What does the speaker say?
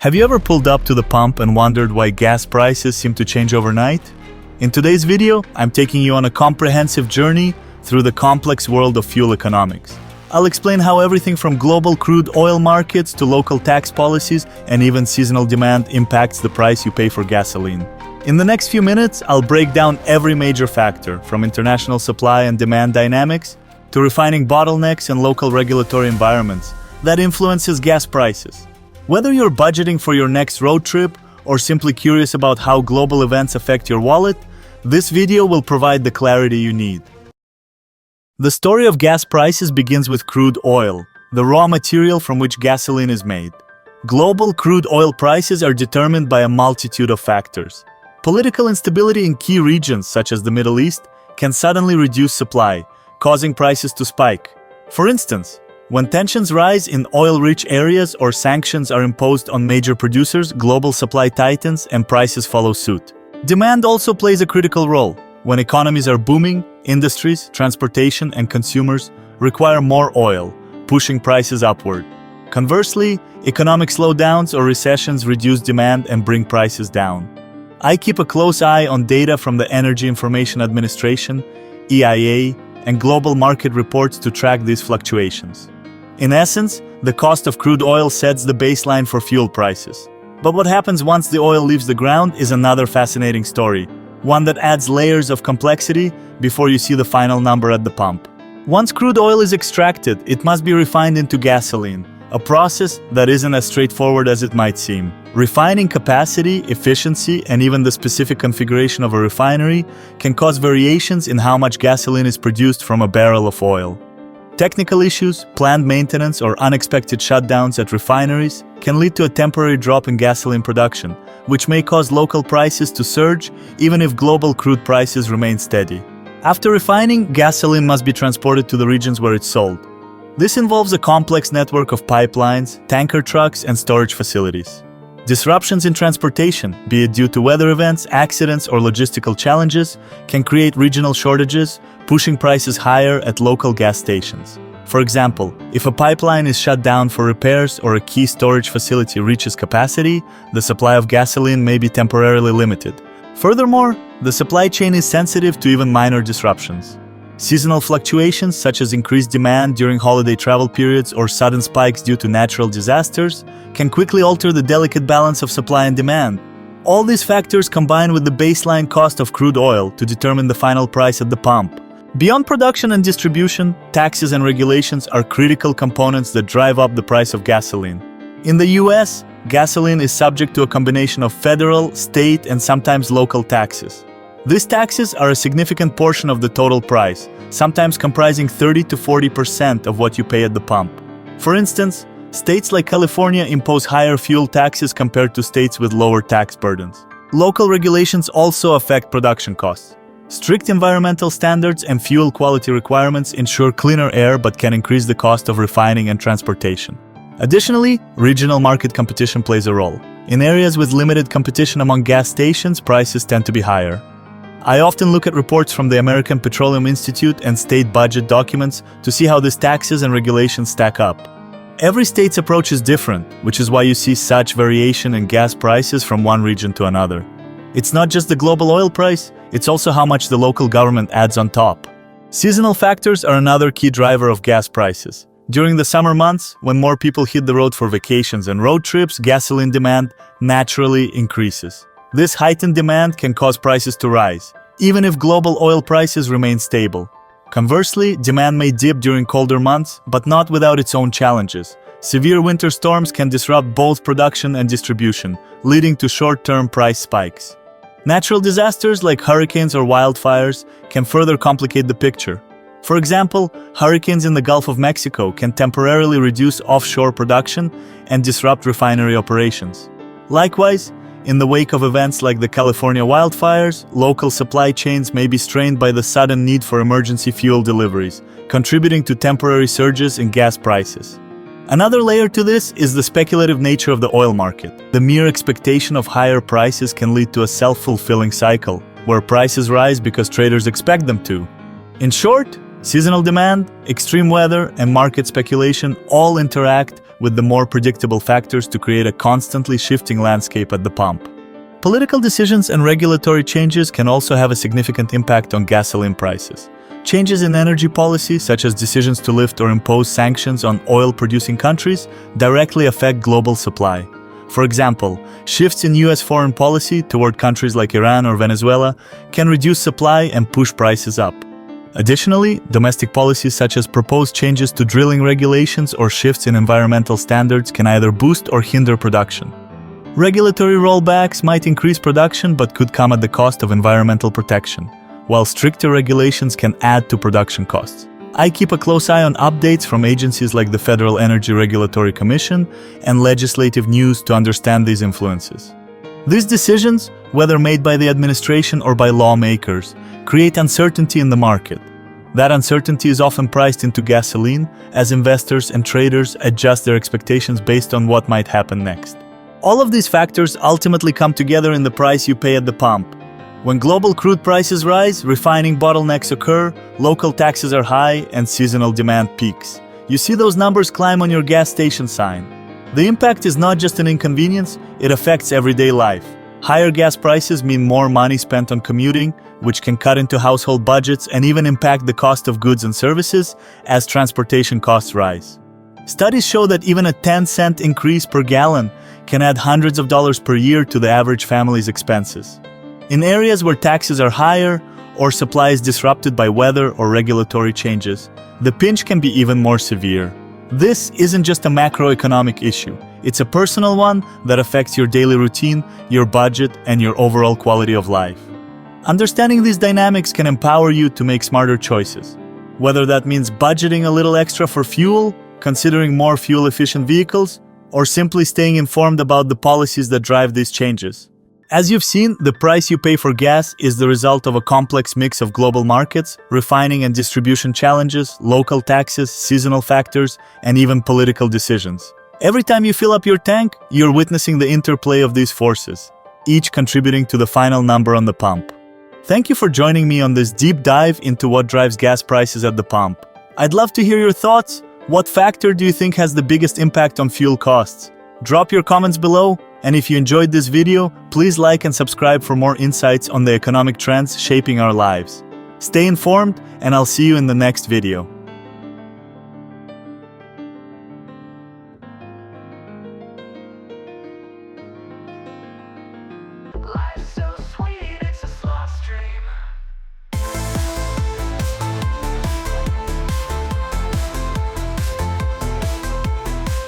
Have you ever pulled up to the pump and wondered why gas prices seem to change overnight? In today's video, I'm taking you on a comprehensive journey through the complex world of fuel economics. I'll explain how everything from global crude oil markets to local tax policies and even seasonal demand impacts the price you pay for gasoline. In the next few minutes, I'll break down every major factor, from international supply and demand dynamics to refining bottlenecks and local regulatory environments that influences gas prices. Whether you're budgeting for your next road trip or simply curious about how global events affect your wallet, this video will provide the clarity you need. The story of gas prices begins with crude oil, the raw material from which gasoline is made. Global crude oil prices are determined by a multitude of factors. Political instability in key regions, such as the Middle East, can suddenly reduce supply, causing prices to spike. For instance, when tensions rise in oil-rich areas or sanctions are imposed on major producers, global supply tightens and prices follow suit. Demand also plays a critical role. When economies are booming, industries, transportation, and consumers require more oil, pushing prices upward. Conversely, economic slowdowns or recessions reduce demand and bring prices down. I keep a close eye on data from the Energy Information Administration, EIA, and global market reports to track these fluctuations. In essence, the cost of crude oil sets the baseline for fuel prices. But what happens once the oil leaves the ground is another fascinating story, one that adds layers of complexity before you see the final number at the pump. Once crude oil is extracted, it must be refined into gasoline, a process that isn't as straightforward as it might seem. Refining capacity, efficiency, and even the specific configuration of a refinery can cause variations in how much gasoline is produced from a barrel of oil. Technical issues, planned maintenance, or unexpected shutdowns at refineries can lead to a temporary drop in gasoline production, which may cause local prices to surge even if global crude prices remain steady. After refining, gasoline must be transported to the regions where it's sold. This involves a complex network of pipelines, tanker trucks, and storage facilities. Disruptions in transportation, be it due to weather events, accidents, or logistical challenges, can create regional shortages, pushing prices higher at local gas stations. For example, if a pipeline is shut down for repairs or a key storage facility reaches capacity, the supply of gasoline may be temporarily limited. Furthermore, the supply chain is sensitive to even minor disruptions. Seasonal fluctuations, such as increased demand during holiday travel periods or sudden spikes due to natural disasters, can quickly alter the delicate balance of supply and demand. All these factors combine with the baseline cost of crude oil to determine the final price at the pump. Beyond production and distribution, taxes and regulations are critical components that drive up the price of gasoline. In the US, gasoline is subject to a combination of federal, state, and sometimes local taxes. These taxes are a significant portion of the total price, sometimes comprising 30 to 40% of what you pay at the pump. For instance, states like California impose higher fuel taxes compared to states with lower tax burdens. Local regulations also affect production costs. Strict environmental standards and fuel quality requirements ensure cleaner air but can increase the cost of refining and transportation. Additionally, regional market competition plays a role. In areas with limited competition among gas stations, prices tend to be higher. I often look at reports from the American Petroleum Institute and state budget documents to see how these taxes and regulations stack up. Every state's approach is different, which is why you see such variation in gas prices from one region to another. It's not just the global oil price, it's also how much the local government adds on top. Seasonal factors are another key driver of gas prices. During the summer months, when more people hit the road for vacations and road trips, gasoline demand naturally increases. This heightened demand can cause prices to rise, even if global oil prices remain stable. Conversely, demand may dip during colder months, but not without its own challenges. Severe winter storms can disrupt both production and distribution, leading to short-term price spikes. Natural disasters like hurricanes or wildfires can further complicate the picture. For example, hurricanes in the Gulf of Mexico can temporarily reduce offshore production and disrupt refinery operations. Likewise, in the wake of events like the California wildfires, local supply chains may be strained by the sudden need for emergency fuel deliveries, contributing to temporary surges in gas prices. Another layer to this is the speculative nature of the oil market. The mere expectation of higher prices can lead to a self-fulfilling cycle, where prices rise because traders expect them to. In short, seasonal demand, extreme weather, and market speculation all interact with the more predictable factors to create a constantly shifting landscape at the pump. Political decisions and regulatory changes can also have a significant impact on gasoline prices. Changes in energy policy, such as decisions to lift or impose sanctions on oil-producing countries, directly affect global supply. For example, shifts in US foreign policy toward countries like Iran or Venezuela can reduce supply and push prices up. Additionally, domestic policies such as proposed changes to drilling regulations or shifts in environmental standards can either boost or hinder production. Regulatory rollbacks might increase production but could come at the cost of environmental protection, while stricter regulations can add to production costs. I keep a close eye on updates from agencies like the Federal Energy Regulatory Commission and legislative news to understand these influences. These decisions, whether made by the administration or by lawmakers, create uncertainty in the market. That uncertainty is often priced into gasoline as investors and traders adjust their expectations based on what might happen next. All of these factors ultimately come together in the price you pay at the pump. When global crude prices rise, refining bottlenecks occur, local taxes are high, and seasonal demand peaks. You see those numbers climb on your gas station sign. The impact is not just an inconvenience, it affects everyday life. Higher gas prices mean more money spent on commuting, which can cut into household budgets and even impact the cost of goods and services as transportation costs rise. Studies show that even a 10-cent increase per gallon can add hundreds of dollars per year to the average family's expenses. In areas where taxes are higher or supply is disrupted by weather or regulatory changes, the pinch can be even more severe. This isn't just a macroeconomic issue. It's a personal one that affects your daily routine, your budget, and your overall quality of life. Understanding these dynamics can empower you to make smarter choices. Whether that means budgeting a little extra for fuel, considering more fuel-efficient vehicles, or simply staying informed about the policies that drive these changes. As you've seen, the price you pay for gas is the result of a complex mix of global markets, refining and distribution challenges, local taxes, seasonal factors, and even political decisions. Every time you fill up your tank, you're witnessing the interplay of these forces, each contributing to the final number on the pump. Thank you for joining me on this deep dive into what drives gas prices at the pump. I'd love to hear your thoughts. What factor do you think has the biggest impact on fuel costs? Drop your comments below, and if you enjoyed this video, please like and subscribe for more insights on the economic trends shaping our lives. Stay informed, and I'll see you in the next video.